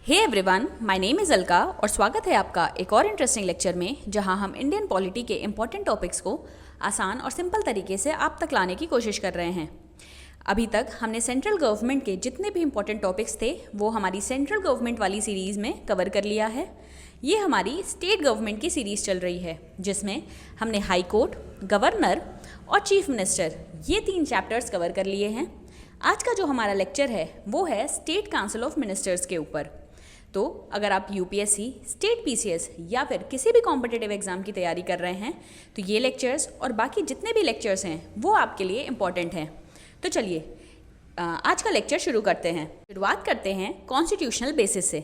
Hey everyone, my name is Alka और स्वागत है आपका एक और इंटरेस्टिंग लेक्चर में जहां हम इंडियन पॉलिटी के इंपॉर्टेंट टॉपिक्स को आसान और सिंपल तरीके से आप तक लाने की कोशिश कर रहे हैं। अभी तक हमने सेंट्रल गवर्नमेंट के जितने भी इंपॉर्टेंट टॉपिक्स थे वो हमारी सेंट्रल गवर्नमेंट वाली सीरीज़ में कवर कर लिया है। ये हमारी स्टेट गवर्नमेंट की सीरीज़ चल रही है जिसमें हमने हाई कोर्ट, गवर्नर और चीफ मिनिस्टर ये 3 चैप्टर्स कवर कर लिए हैं। आज का जो हमारा लेक्चर है वो है स्टेट काउंसिल ऑफ मिनिस्टर्स के ऊपर। तो अगर आप यूपीएससी, स्टेट पीसीएस या फिर किसी भी कॉम्पिटिटिव एग्जाम की तैयारी कर रहे हैं तो ये लेक्चर्स और बाकी जितने भी लेक्चर्स हैं वो आपके लिए इम्पॉर्टेंट हैं। तो चलिए आज का लेक्चर शुरू करते हैं। शुरुआत करते हैं कॉन्स्टिट्यूशनल बेसिस से।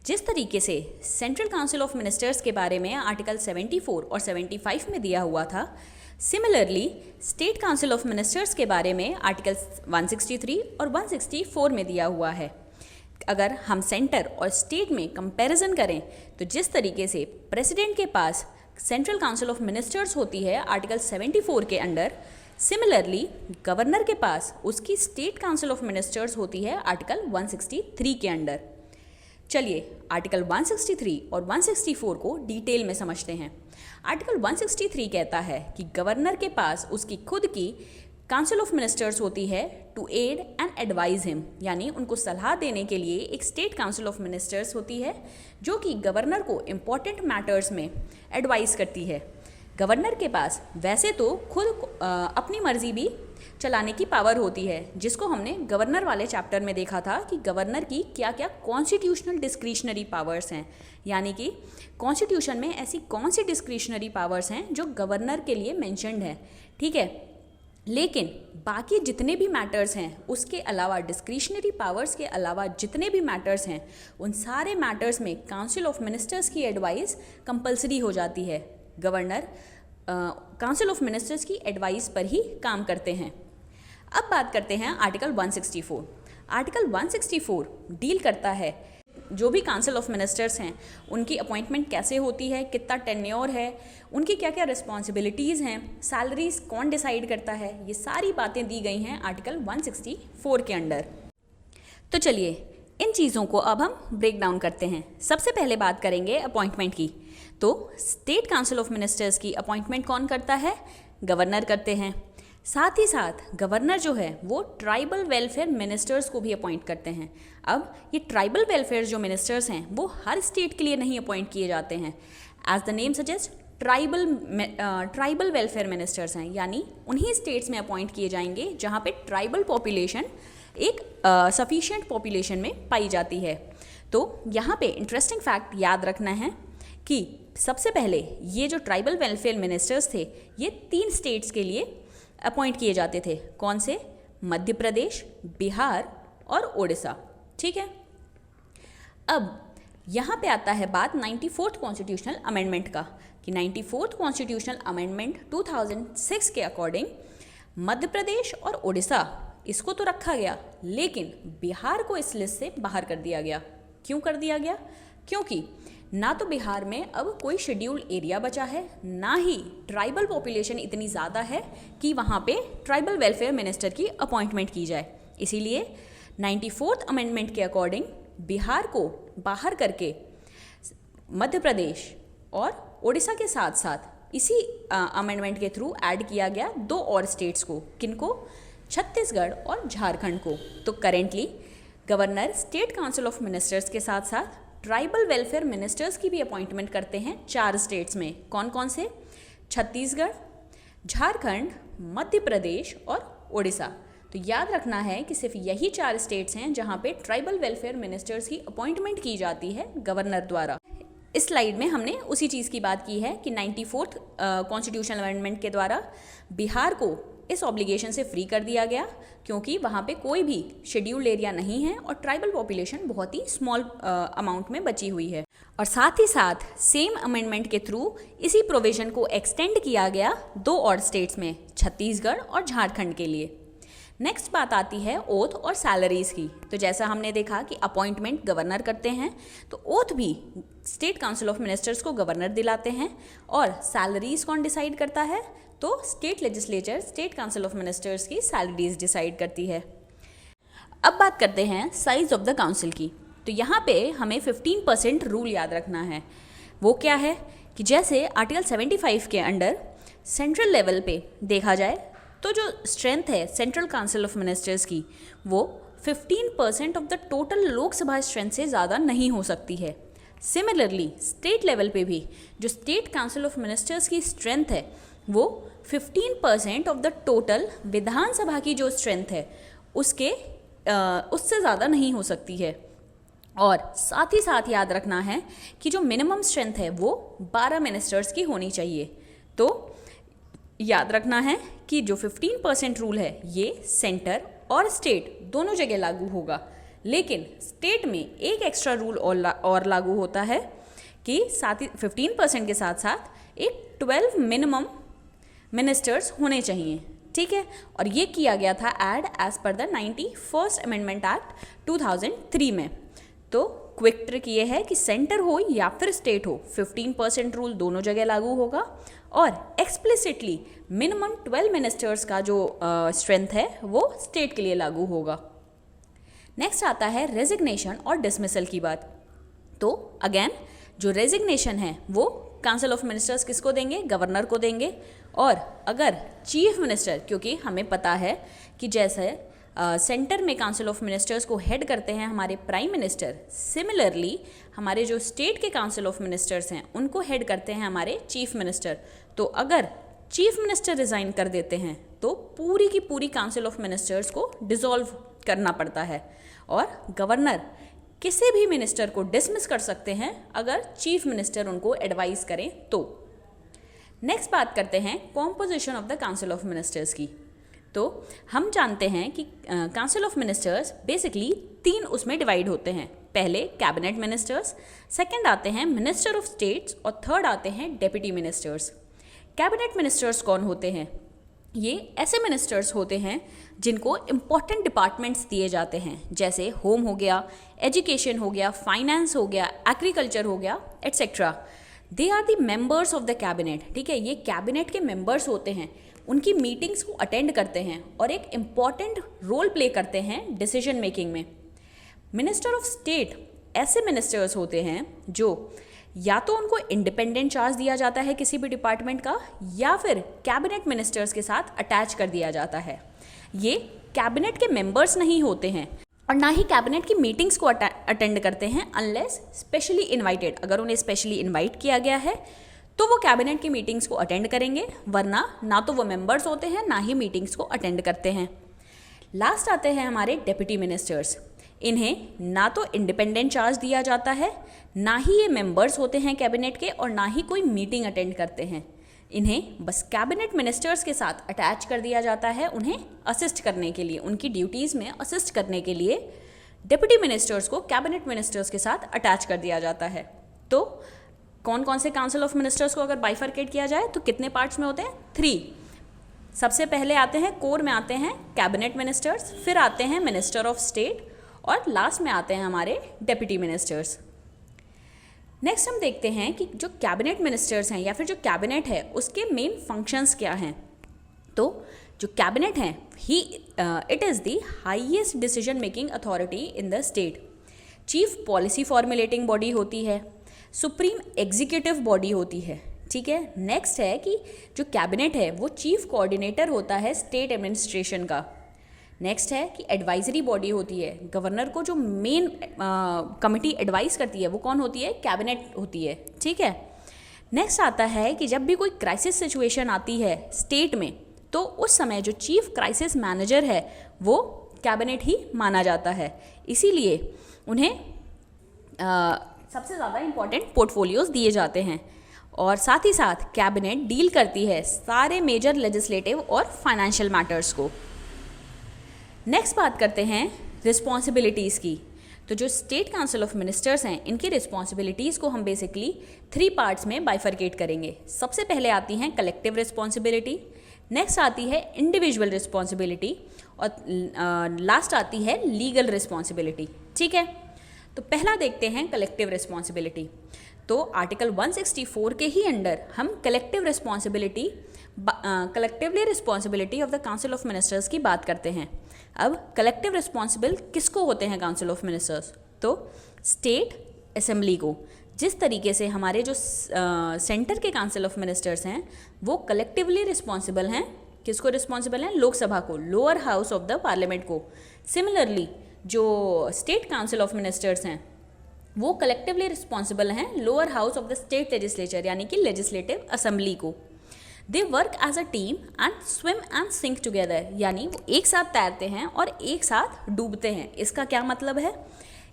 जिस तरीके से सेंट्रल काउंसिल ऑफ मिनिस्टर्स के बारे में आर्टिकल 74 और 75 में दिया हुआ था, similarly state council of ministers के बारे में आर्टिकल 163 और 164 में दिया हुआ है। अगर हम सेंटर और स्टेट में कंपैरिजन करें तो जिस तरीके से प्रेसिडेंट के पास सेंट्रल काउंसिल ऑफ मिनिस्टर्स होती है आर्टिकल 74 के अंडर, सिमिलरली गवर्नर के पास उसकी स्टेट काउंसिल ऑफ मिनिस्टर्स होती है आर्टिकल 163 के अंडर। चलिए आर्टिकल 163 और 164 को डिटेल में समझते हैं। आर्टिकल 163 कहता है कि गवर्नर के पास उसकी खुद की काउंसिल ऑफ मिनिस्टर्स होती है to aid and advise him, यानी उनको सलाह देने के लिए एक स्टेट काउंसिल ऑफ मिनिस्टर्स होती है जो कि गवर्नर को इम्पॉर्टेंट मैटर्स में एडवाइस करती है। गवर्नर के पास वैसे तो खुद अपनी मर्जी भी चलाने की पावर होती है, जिसको हमने गवर्नर वाले चैप्टर में देखा था कि गवर्नर की क्या क्या कॉन्स्टिट्यूशनल डिस्क्रिशनरी पावर्स हैं, यानी कि कॉन्स्टिट्यूशन में ऐसी कौन सी डिस्क्रिशनरी पावर्स हैं जो गवर्नर के लिए मेंशन्ड है। ठीक है, लेकिन बाकी जितने भी मैटर्स हैं उसके अलावा, डिस्क्रिशनरी पावर्स के अलावा जितने भी मैटर्स हैं उन सारे मैटर्स में काउंसिल ऑफ मिनिस्टर्स की एडवाइस कंपलसरी हो जाती है। गवर्नर काउंसिल ऑफ मिनिस्टर्स की एडवाइस पर ही काम करते हैं। अब बात करते हैं आर्टिकल 164। आर्टिकल 164 डील करता है जो भी काउंसिल ऑफ मिनिस्टर्स हैं उनकी अपॉइंटमेंट कैसे होती है, कितना टेन्योर है, उनकी क्या क्या रिस्पॉन्सिबिलिटीज़ हैं, सैलरीज कौन डिसाइड करता है, ये सारी बातें दी गई हैं आर्टिकल 164 के अंडर। तो चलिए इन चीज़ों को अब हम ब्रेक डाउन करते हैं। सबसे पहले बात करेंगे अपॉइंटमेंट की। तो स्टेट काउंसिल ऑफ मिनिस्टर्स की अपॉइंटमेंट कौन करता है? गवर्नर करते हैं। साथ ही साथ गवर्नर जो है वो ट्राइबल वेलफेयर मिनिस्टर्स को भी अपॉइंट करते हैं। अब ये ट्राइबल वेलफेयर जो मिनिस्टर्स हैं वो हर स्टेट के लिए नहीं अपॉइंट किए जाते हैं। As the name suggest tribal welfare ministers हैं, यानी उन्हीं स्टेट्स में अपॉइंट किए जाएंगे जहाँ पे ट्राइबल पॉपुलेशन एक सफिशिएंट पॉपुलेशन में पाई जाती है। तो यहाँ पे इंटरेस्टिंग फैक्ट याद रखना है कि सबसे पहले ये जो ट्राइबल वेलफेयर मिनिस्टर्स थे ये 3 स्टेट्स के लिए अपॉइंट किए जाते थे। कौन से? मध्य प्रदेश, बिहार और उड़ीसा। ठीक है, अब यहाँ पे आता है बात 94th कॉन्स्टिट्यूशनल अमेंडमेंट का कि 94th कॉन्स्टिट्यूशनल अमेंडमेंट 2006 के अकॉर्डिंग मध्य प्रदेश और उड़ीसा इसको तो रखा गया, लेकिन बिहार को इस लिस्ट से बाहर कर दिया गया। क्यों कर दिया गया? क्योंकि ना तो बिहार में अब कोई शेड्यूल्ड एरिया बचा है, ना ही ट्राइबल पॉपुलेशन इतनी ज़्यादा है कि वहाँ पे ट्राइबल वेलफेयर मिनिस्टर की अपॉइंटमेंट की जाए। इसीलिए 94th अमेंडमेंट के अकॉर्डिंग बिहार को बाहर करके मध्य प्रदेश और उड़ीसा के साथ साथ इसी अमेंडमेंट के थ्रू ऐड किया गया 2 और स्टेट्स को। किनको? छत्तीसगढ़ और झारखंड को। तो currently governor state council of ministers के साथ साथ ट्राइबल वेलफेयर मिनिस्टर्स की भी अपॉइंटमेंट करते हैं 4 स्टेट्स में। कौन कौन से? छत्तीसगढ़, झारखंड, मध्य प्रदेश और उड़ीसा। तो याद रखना है कि सिर्फ यही 4 स्टेट्स हैं जहां पे ट्राइबल वेलफेयर मिनिस्टर्स की अपॉइंटमेंट की जाती है गवर्नर द्वारा। इस स्लाइड में हमने उसी चीज़ की बात की है कि 94th कॉन्स्टिट्यूशनल अमेंडमेंट के द्वारा बिहार को इस ऑब्लिगेशन से फ्री कर दिया गया क्योंकि वहाँ पे कोई भी शेड्यूल्ड एरिया नहीं है और ट्राइबल पॉपुलेशन बहुत ही स्मॉल अमाउंट में बची हुई है। और साथ ही साथ सेम अमेंडमेंट के थ्रू इसी प्रोविजन को एक्सटेंड किया गया 2 और स्टेट्स में, छत्तीसगढ़ और झारखंड के लिए। नेक्स्ट बात आती है ओथ और सैलरीज की। तो जैसा हमने देखा कि अपॉइंटमेंट गवर्नर करते हैं, तो ओथ भी स्टेट काउंसिल ऑफ मिनिस्टर्स को गवर्नर दिलाते हैं। और सैलरीज कौन डिसाइड करता है? तो state legislature state council of ministers की सैलरीज डिसाइड करती है। अब बात करते हैं साइज ऑफ द काउंसिल की। तो यहाँ पे हमें 15% रूल याद रखना है। वो क्या है कि जैसे आर्टिकल 75 के अंडर सेंट्रल लेवल पे देखा जाए तो जो स्ट्रेंथ है सेंट्रल काउंसिल ऑफ मिनिस्टर्स की वो 15% of the total Lok Sabha strength से ज़्यादा नहीं हो सकती है। सिमिलरली स्टेट लेवल पे भी जो स्टेट काउंसिल ऑफ मिनिस्टर्स की स्ट्रेंथ है वो 15% ऑफ द टोटल विधानसभा की जो स्ट्रेंथ है उससे ज़्यादा नहीं हो सकती है। और साथ ही साथ याद रखना है कि जो मिनिमम स्ट्रेंथ है वो 12 मिनिस्टर्स की होनी चाहिए। तो याद रखना है कि जो 15% रूल है ये सेंटर और स्टेट दोनों जगह लागू होगा, लेकिन स्टेट में एक एक्स्ट्रा रूल और लागू होता है कि साथ ही 15% के साथ साथ एक 12 मिनिमम मिनिस्टर्स होने चाहिए, ठीक है। और ये किया गया था add as per the 91st amendment act 2003 में। तो क्विक ट्रिक ये है कि सेंटर हो या फिर स्टेट हो 15% रूल दोनों जगह लागू होगा और एक्सप्लिसिटली मिनिमम 12 मिनिस्टर्स का जो स्ट्रेंथ है वो स्टेट के लिए लागू होगा। नेक्स्ट आता है रेजिग्नेशन और डिसमिसल की बात। तो अगेन जो रेजिग्नेशन है वो काउंसिल ऑफ मिनिस्टर्स किसको देंगे? गवर्नर को देंगे। और अगर चीफ मिनिस्टर, क्योंकि हमें पता है कि जैसे सेंटर में काउंसिल ऑफ मिनिस्टर्स को हेड करते हैं हमारे प्राइम मिनिस्टर, सिमिलरली हमारे जो स्टेट के काउंसिल ऑफ मिनिस्टर्स हैं उनको हेड करते हैं हमारे चीफ मिनिस्टर। तो अगर चीफ मिनिस्टर रिज़ाइन कर देते हैं तो पूरी की पूरी काउंसिल ऑफ मिनिस्टर्स को डिसॉल्व करना पड़ता है और गवर्नर किसी भी मिनिस्टर को डिसमिस कर सकते हैं अगर चीफ मिनिस्टर उनको एडवाइस करें तो। नेक्स्ट बात करते हैं composition of the council of ministers की। तो हम जानते हैं कि काउंसिल ऑफ मिनिस्टर्स बेसिकली 3 उसमें डिवाइड होते हैं। पहले कैबिनेट मिनिस्टर्स, सेकंड आते हैं मिनिस्टर ऑफ स्टेट्स और थर्ड आते हैं डेप्यूटी मिनिस्टर्स। कैबिनेट मिनिस्टर्स कौन होते हैं? ये ऐसे मिनिस्टर्स होते हैं जिनको इम्पॉर्टेंट डिपार्टमेंट्स दिए जाते हैं, जैसे होम हो गया, एजुकेशन हो गया, फाइनेंस हो गया, एग्रीकल्चर हो गया, etcetera. They are the members of the cabinet, ठीक है। ये कैबिनेट के मेंबर्स होते हैं, उनकी मीटिंग्स को अटेंड करते हैं और एक इम्पॉर्टेंट रोल प्ले करते हैं डिसीजन मेकिंग में। मिनिस्टर ऑफ स्टेट ऐसे मिनिस्टर्स होते हैं जो या तो उनको इंडिपेंडेंट चार्ज दिया जाता है किसी भी डिपार्टमेंट का या फिर कैबिनेट मिनिस्टर्स के साथ अटैच कर दिया जाता है। ये कैबिनेट के मेंबर्स नहीं होते हैं और ना ही कैबिनेट की मीटिंग्स को अटेंड करते हैं अनलेस स्पेशली इनवाइटेड। अगर उन्हें स्पेशली इनवाइट किया गया है तो वो कैबिनेट की मीटिंग्स को अटेंड करेंगे, वरना ना तो वो मेंबर्स होते हैं ना ही मीटिंग्स को अटेंड करते हैं। लास्ट आते हैं हमारे डेप्यूटी मिनिस्टर्स। इन्हें ना तो इंडिपेंडेंट चार्ज दिया जाता है, ना ही ये मेंबर्स होते हैं कैबिनेट के और ना ही कोई मीटिंग अटेंड करते हैं। इन्हें बस कैबिनेट मिनिस्टर्स के साथ अटैच कर दिया जाता है उन्हें असिस्ट करने के लिए, उनकी ड्यूटीज़ में असिस्ट करने के लिए डिप्टी मिनिस्टर्स को कैबिनेट मिनिस्टर्स के साथ अटैच कर दिया जाता है। तो कौन कौन से काउंसिल ऑफ मिनिस्टर्स को अगर बाइफरकेट किया जाए तो कितने पार्ट्स में होते हैं? 3। सबसे पहले आते हैं कोर में आते हैं कैबिनेट मिनिस्टर्स, फिर आते हैं मिनिस्टर ऑफ स्टेट और लास्ट में आते हैं हमारे डेप्यूटी मिनिस्टर्स। नेक्स्ट हम देखते हैं कि जो कैबिनेट मिनिस्टर्स हैं या फिर जो कैबिनेट है उसके मेन फंक्शंस क्या हैं। तो जो कैबिनेट है ही it is the highest decision making authority in the state. Chief policy formulating body होती है, सुप्रीम एग्जीक्यूटिव बॉडी होती है, ठीक है। नेक्स्ट है कि जो कैबिनेट है वो चीफ कोऑर्डिनेटर होता है स्टेट एडमिनिस्ट्रेशन का। नेक्स्ट है कि एडवाइजरी बॉडी होती है, गवर्नर को जो मेन कमिटी एडवाइस करती है वो कौन होती है? कैबिनेट होती है, ठीक है। नेक्स्ट आता है कि जब भी कोई क्राइसिस सिचुएशन आती है स्टेट में तो उस समय जो चीफ क्राइसिस मैनेजर है वो कैबिनेट ही माना जाता है, इसीलिए उन्हें सबसे ज़्यादा इम्पॉर्टेंट पोर्टफोलियोज दिए जाते हैं। और साथ ही साथ कैबिनेट डील करती है सारे मेजर लेजिस्लेटिव और फाइनेंशियल मैटर्स को। नेक्स्ट बात करते हैं रिस्पॉन्सिबिलिटीज़ की। तो जो स्टेट काउंसिल ऑफ मिनिस्टर्स हैं इनकी रिस्पॉन्सिबिलिटीज़ को हम बेसिकली 3 पार्ट्स में बाइफरकेट करेंगे। सबसे पहले आती हैं कलेक्टिव रिस्पॉन्सिबिलिटी, नेक्स्ट आती है इंडिविजुअल रिस्पॉन्सिबिलिटी और लास्ट आती है लीगल रिस्पॉन्सिबिलिटी, ठीक है। तो पहला देखते हैं कलेक्टिव रिस्पॉन्सिबिलिटी। तो आर्टिकल 164 के ही अंडर हम collectively responsibility of the council of ministers की बात करते हैं। अब कलेक्टिव रिस्पॉन्सिबल किसको होते हैं काउंसिल ऑफ मिनिस्टर्स? तो स्टेट असेंबली को जिस तरीके से हमारे जो सेंटर के काउंसिल ऑफ मिनिस्टर्स हैं वो कलेक्टिवली रिस्पॉन्सिबल हैं, किसको रिस्पॉन्सिबल हैं? लोकसभा को, lower house of the parliament को। सिमिलरली जो स्टेट काउंसिल ऑफ मिनिस्टर्स हैं वो कलेक्टिवली रिस्पॉन्सिबल हैं lower house of the state legislature यानी कि लेजिस्लेटिव असेंबली को। They work as a team and swim and sink together, यानी वो एक साथ तैरते हैं और एक साथ डूबते हैं। इसका क्या मतलब है?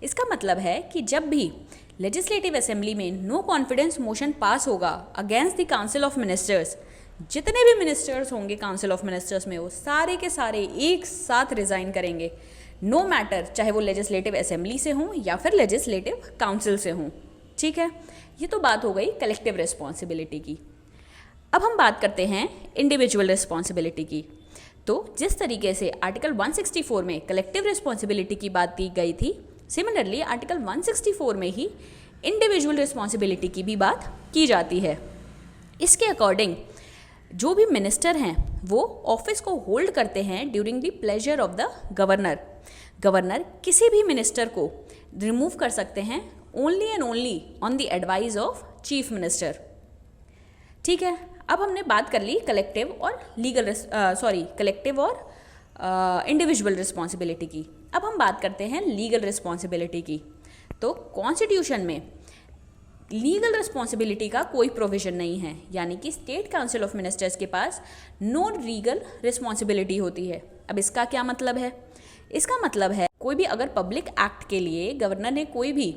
इसका मतलब है कि जब भी लेजिस्लेटिव असेंबली में नो कॉन्फिडेंस मोशन पास होगा against the council of ministers, जितने भी मिनिस्टर्स होंगे काउंसिल ऑफ मिनिस्टर्स में वो सारे के सारे एक साथ रिज़ाइन करेंगे, नो मैटर चाहे वो लेजिस्लेटिव असेंबली से हों या फिर लेजिस्लेटिव काउंसिल से हों। ठीक है, ये तो बात हो गई कलेक्टिव रिस्पॉन्सिबिलिटी की। अब हम बात करते हैं इंडिविजुअल रिस्पॉन्सिबिलिटी की। तो जिस तरीके से आर्टिकल 164 में कलेक्टिव रिस्पॉन्सिबिलिटी की बात की गई थी, सिमिलरली आर्टिकल 164 में ही इंडिविजुअल रिस्पॉन्सिबिलिटी की भी बात की जाती है। इसके अकॉर्डिंग जो भी मिनिस्टर हैं वो ऑफिस को होल्ड करते हैं during the pleasure of the governor. Governor किसी भी मिनिस्टर को रिमूव कर सकते हैं only and only on the advice of chief minister. ठीक है, अब हमने बात कर ली कलेक्टिव और कलेक्टिव और इंडिविजुअल रिस्पॉन्सिबिलिटी की। अब हम बात करते हैं लीगल रिस्पॉन्सिबिलिटी की। तो कॉन्स्टिट्यूशन में लीगल रिस्पॉन्सिबिलिटी का कोई प्रोविजन नहीं है, यानी कि स्टेट काउंसिल ऑफ मिनिस्टर्स के पास नो लीगल रिस्पॉन्सिबिलिटी होती है। अब इसका क्या मतलब है? इसका मतलब है कोई भी अगर पब्लिक एक्ट के लिए गवर्नर ने कोई भी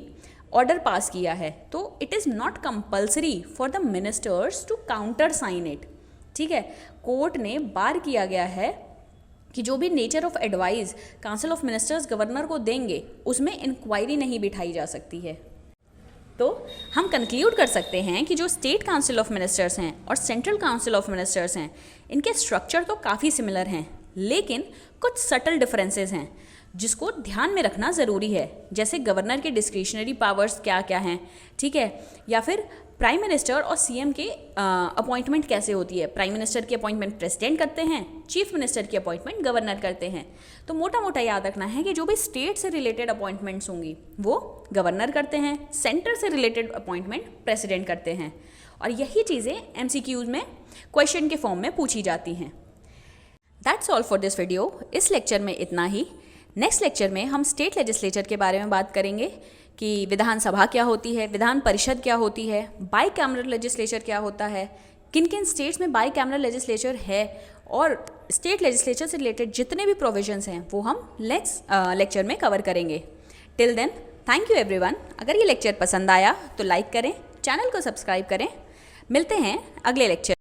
ऑर्डर पास किया है तो it is not compulsory for the ministers to counter sign it. ठीक है, कोर्ट ने बार किया गया है कि जो भी nature of advice council of ministers governor को देंगे उसमें इंक्वायरी नहीं बिठाई जा सकती है। तो हम कंक्लूड कर सकते हैं कि जो स्टेट काउंसिल ऑफ मिनिस्टर्स हैं और सेंट्रल काउंसिल ऑफ मिनिस्टर्स हैं इनके स्ट्रक्चर तो काफ़ी सिमिलर हैं, लेकिन कुछ सटल डिफरेंसेस हैं जिसको ध्यान में रखना ज़रूरी है। जैसे गवर्नर के डिस्क्रिशनरी पावर्स क्या क्या हैं, ठीक है, या फिर प्राइम मिनिस्टर और सीएम के अपॉइंटमेंट कैसे होती है। प्राइम मिनिस्टर की अपॉइंटमेंट प्रेसिडेंट करते हैं, चीफ मिनिस्टर की अपॉइंटमेंट गवर्नर करते हैं। तो मोटा मोटा याद रखना है कि जो भी स्टेट से रिलेटेड अपॉइंटमेंट्स होंगी वो गवर्नर करते हैं, सेंटर से रिलेटेड अपॉइंटमेंट प्रेसिडेंट करते हैं, और यही चीज़ें एमसीक्यूज में क्वेश्चन के फॉर्म में पूछी जाती हैं। That's all for this video. इस लेक्चर में इतना ही। नेक्स्ट लेक्चर में हम स्टेट लेजिस्लेचर के बारे में बात करेंगे कि विधानसभा क्या होती है, विधान परिषद क्या होती है, बाई कैमरल लेजिस्लेचर क्या होता है, किन किन स्टेट्स में बाई कैमरल लेजिस्लेचर है, और स्टेट लेजिस्लेचर से रिलेटेड जितने भी प्रोविजंस हैं वो हम नेक्स्ट लेक्चर में कवर करेंगे। Till then thank you everyone. अगर ये लेक्चर पसंद आया तो लाइक करें, चैनल को सब्सक्राइब करें। मिलते हैं अगले लेक्चर।